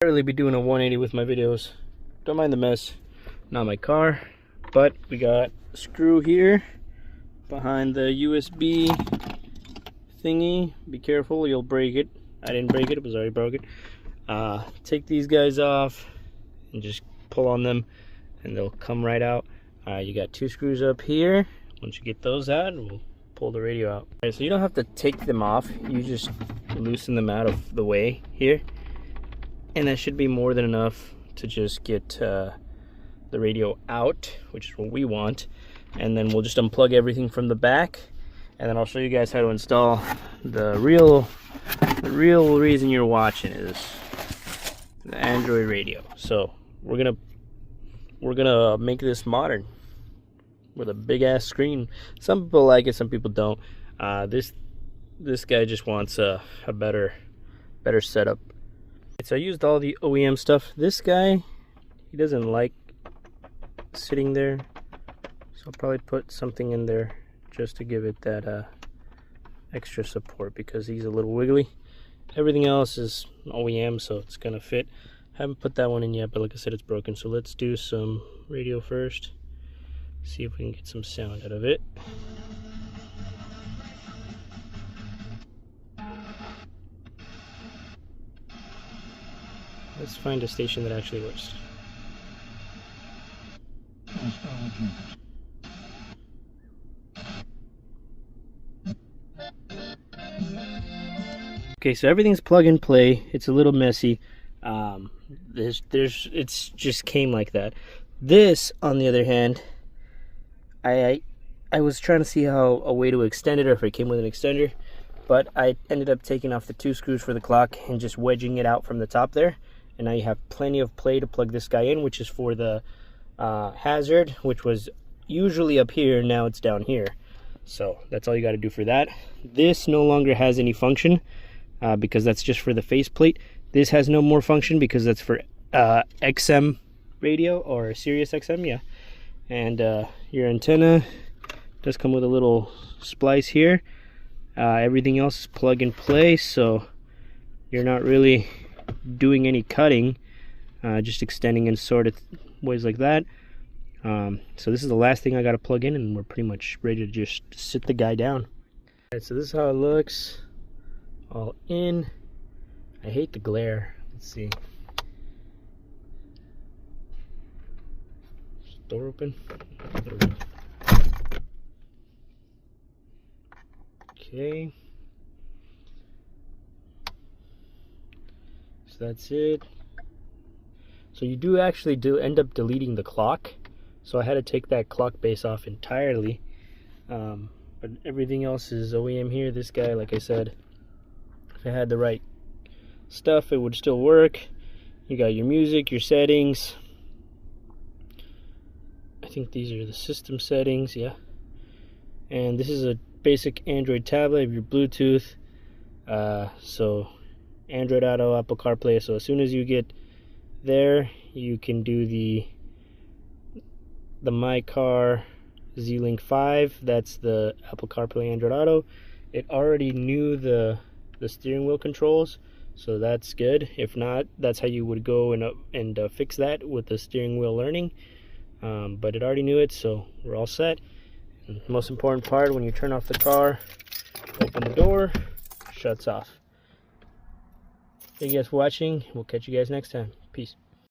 I really be doing a 180 with my videos. Don't mind the mess. Not my car, but we got a screw here behind the USB thingy. Be careful, you'll break it. I didn't break it, it was already broken. Take these guys off and just pull on them and they'll come right out. You got 2 screws up here. Once you get those out, we'll pull the radio out. Alright, so you don't have to take them off, you just loosen them out of the way here, and that should be more than enough to just get the radio out, which is what we want. And then we'll just unplug everything from the back, and then I'll show you guys how to install the real reason you're watching is the Android radio. So we're gonna make this modern with a big ass screen. Some people like it, some people don't. This guy just wants a better setup. So I used all the OEM stuff. This guy, he doesn't like sitting there, so I'll probably put something in there just to give it that extra support, because he's a little wiggly. Everything else is OEM, so it's gonna fit. Haven't put that one in yet, but like I said, it's broken. So let's do some radio first. See if we can get some sound out of it. Let's find a station that actually works. Okay, so everything's plug and play. It's a little messy. It's just came like that. This, on the other hand, I was trying to see how a way to extend it, or if it came with an extender, but I ended up taking off the 2 screws for the clock and just wedging it out from the top there. And now you have plenty of play to plug this guy in, which is for the hazard, which was usually up here, now it's down here. So that's all you got to do for that. This no longer has any function because that's just for the faceplate. This has no more function because that's for XM radio, or Sirius XM, yeah. And your antenna does come with a little splice here. Everything else is plug and play, so you're not really doing any cutting, just extending in sort of ways like that. So this is the last thing I got to plug in, and we're pretty much ready to just sit the guy down. Alright, so this is how it looks all in. I hate the glare. Let's see. Door open. There we go. Okay. So that's it. So you do actually end up deleting the clock. So I had to take that clock base off entirely. But everything else is OEM here. This guy, like I said, if I had the right stuff, it would still work. You got your music, your settings. I think these are the system settings, yeah. And this is a basic Android tablet of your Bluetooth. So Android Auto, Apple CarPlay. So as soon as you get there, you can do the My Car Z-Link 5. That's the Apple CarPlay Android Auto. It already knew the steering wheel controls, so that's good. If not, that's how you would go and fix that with the steering wheel learning. But it already knew it, so we're all set. And the most important part, when you turn off the car, open the door, shuts off. Thank you guys for watching. We'll catch you guys next time. Peace.